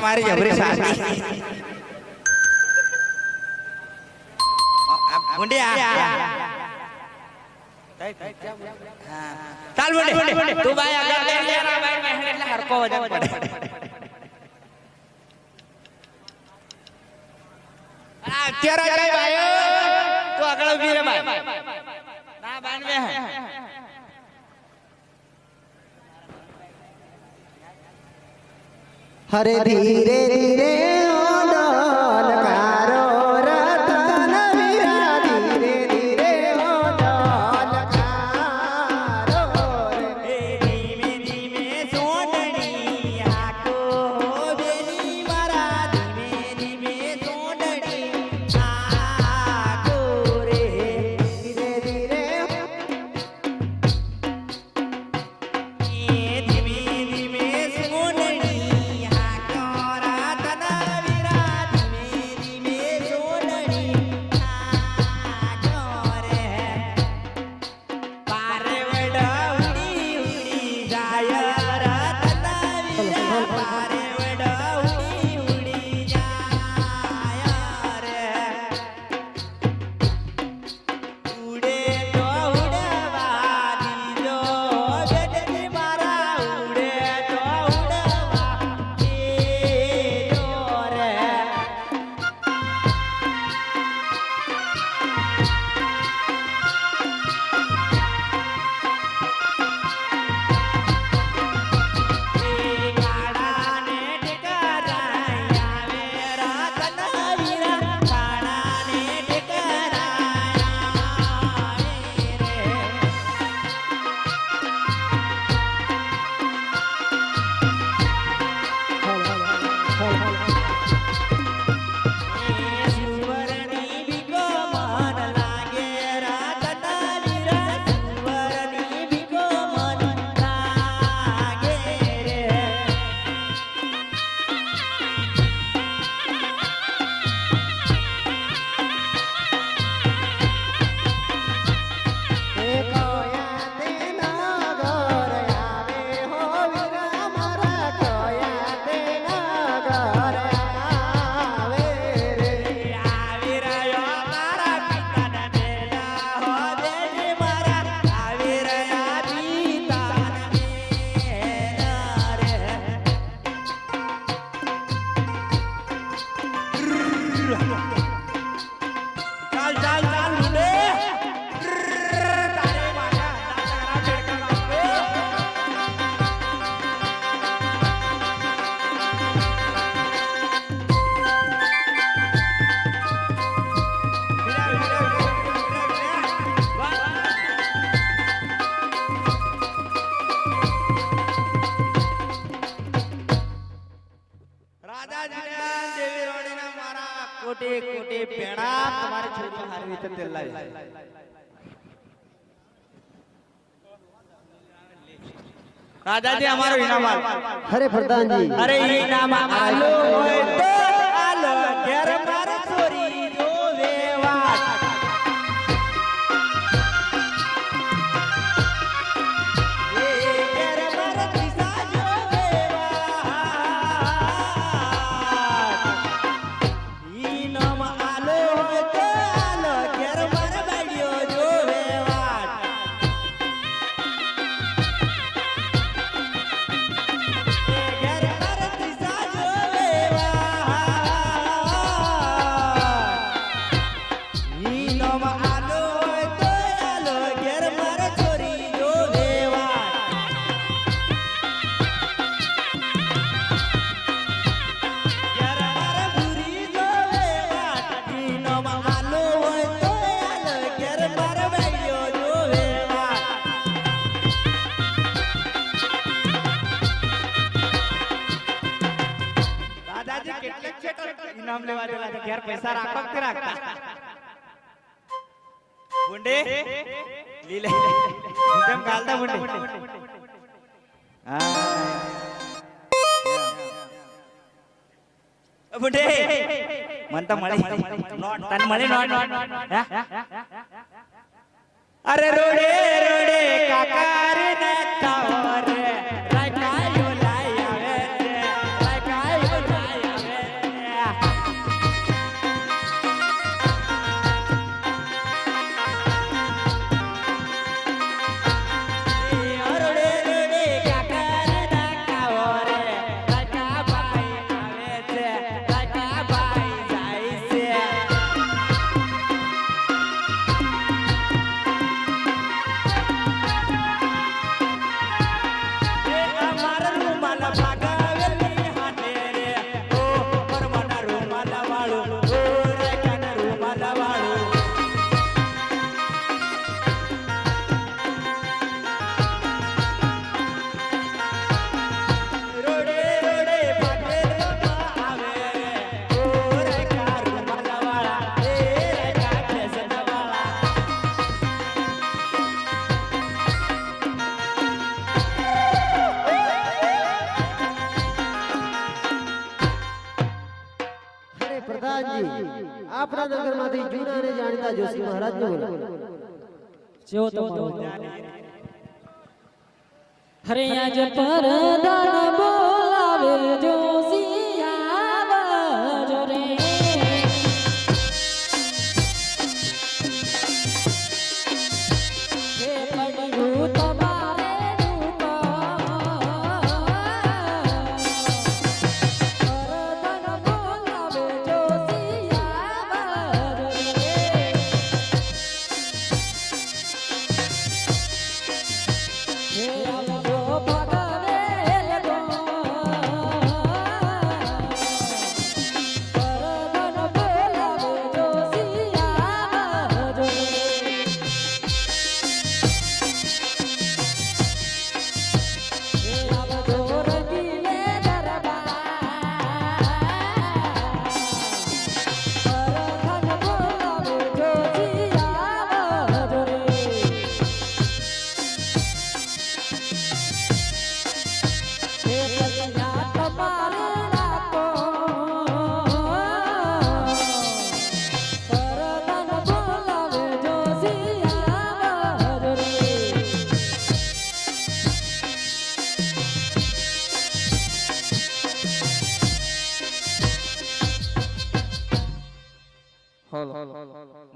મારી જબરી સાથી મુંડિયા ચાલ મુંડી તું ભાઈ આગળ લઈ લે ના ભાઈ મહેનત એટલે હરકો વજન પડે અત્યારે જય ભાઈઓ તું આગળ ઉભી રે ભાઈ ના બાન મે हरे धीरे धीरे डोलकारो रतन वीरा धीरे धीरे डोलकारो रे धीमे धीमे सोडणी आको बेली मारा धीमे धीमे सोडणी आको रे धीरे धीरे धीमे धीमे सोडणी कोटी कोटी पेड़ा तुम्हारे छोरी हारवी ते तेल लावे राजा जी हमारो इनाम हरे प्रधान जी अरे इनाम आलो होय तो आलो घेर मार छोरी जो वेवाट ए घेर मार दिशा जो वेवाट इनाम आलो होय तो आलो घेर मार बाडियो जो वेवाट घेर मार दिशा जो वेवाट इनाम आलो होय तो आलो घेर मार छोरी जो वेवाट घेर मार भुरी जो वेवाट इनाम आलो होय तो आलो घेर मार बाडियो जो वेवाट दादाजी કેટલેક છે ઇનામ લેવા દેવા છે ઘેર પૈસા રાખો કે રાખતા બુંડે લીલે જેમ ગાલતા બુંડે હા બુંડે મન તો મળી નોટ તન મળી નોટ હે અરે રોડે રોડે કાકા રે નતા રે રાકાયો લાય આવે રે રાકાયો લાય આપણા નગરમાંથી જૂના અને જાણીતા જોશી મહારાજને બોલો. જેવો તમારો હરે આજ પરદાન બોલાવે જોશી આવજો રે હે પડ્યું તમારે રૂપ પરદાન બોલાવે જોશી આવજો રે હે આવજો પગરેલ ગો પરદાન બોલાવે જોશી આવજો રે હે આવજો રંગીલે દરબાર પરદાન બોલાવે જોશી આવજો રે હે કલ્યા તમારે રાખો પરદાન બોલાવે જોશી આવજો રે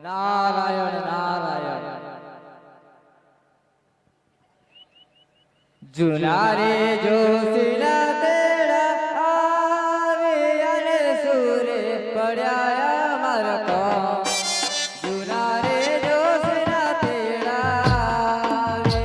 નારાયણ નારાયણ જુના રે જોશીના તેડા આવે અને સુરે પડ્યા અમાર કો જુના રે જોશીના તેડા આવે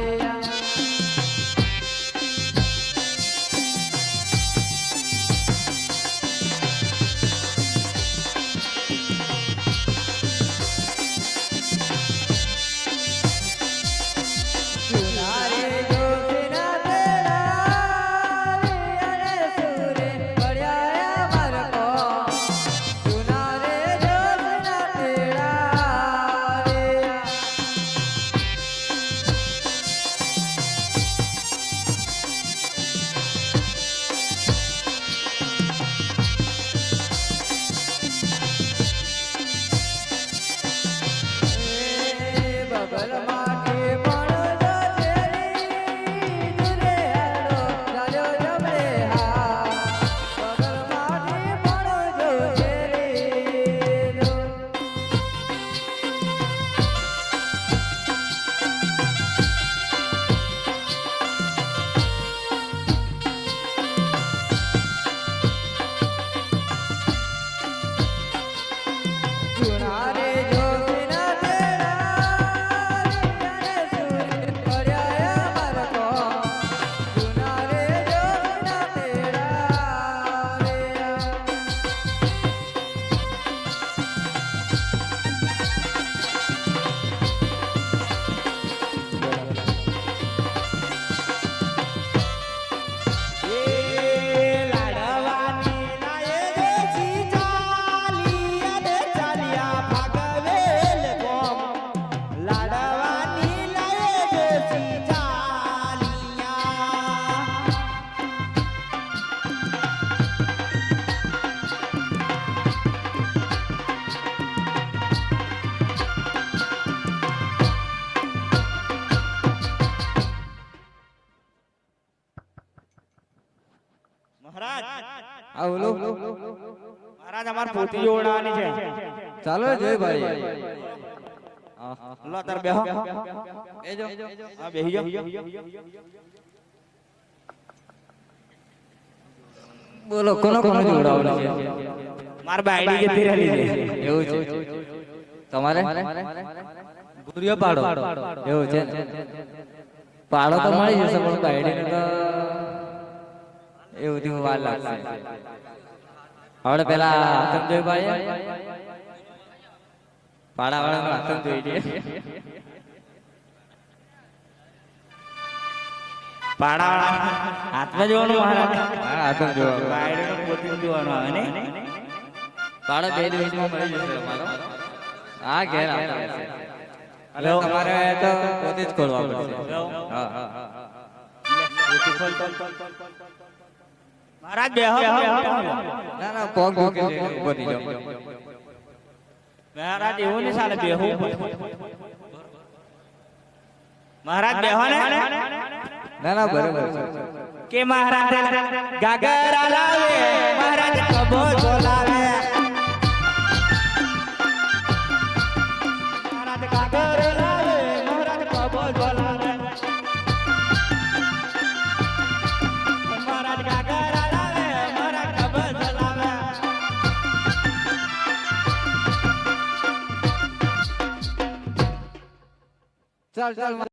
જુના રે જોશીના તેડા આવે અને સુરે પડ્યા અમાર કો જુના રે જોશીના તેડા આવે બગલ માટે પણ જજેરી દુરે હેડો રાજો જમરે હા બગલ માટે પણ જજેરી દો જુના રે જોશીના તેડા અને સુરે પડ્યા અમાર કો જુના રે જોશીના તેડા રે લાડવાની લાયે દેશી ચાલી અને ચાલ્યા ભાગવેલ ગોમ લાડવાની લાયે દેશી ચાલિયા મહારાજ આવલો મહારાજ અમાર પોતી જોડાવાની છે ચાલો જય ભાઈ લો તાર બેહો બેજો હા બેહી જાઓ બોલો કોનો કોનો જોડાવવાનું છે માર બાયડી જતી રહેલી છે એવું છે તમારે ગુરિયો પાડો એવું છે પાડો તો મળી જશે પણ બાયડીને તો એવું થી વાર લાગશે હવે પેલા હાથમ જોઈ પાડીએ પાડા વાળા હાથમ જોઈ દે પાડાવાળા હાથમાં જોવાનું મહારાજ હા હાથમ જોવા બાયડીનું પોતી જોવાનું આવે ને પાડો 2 દિવસમાં મળી જશે તમારો હા ઘેર આવતા હશે એટલે તમારે તો પોતે જ ખોલવા પડશે હા હા પોતી ખોલ મહારાજ બેહો ના ના પગ મૂકી દે ઉભો થઈ જાઓ મહારાજ એવું નહીં ચાલે બેહવું મહારાજ બેહો ને ના ના બરોબર છે કે મહારાજ ગાગરા લાવે મહારાજ કબો બોલાવે મહારાજ ગાગરા લાવે મહારાજ કબો બોલાવે મહારાજ ગાગરા લાવે મહારાજ કબો બોલાવે ચાલ ચાલ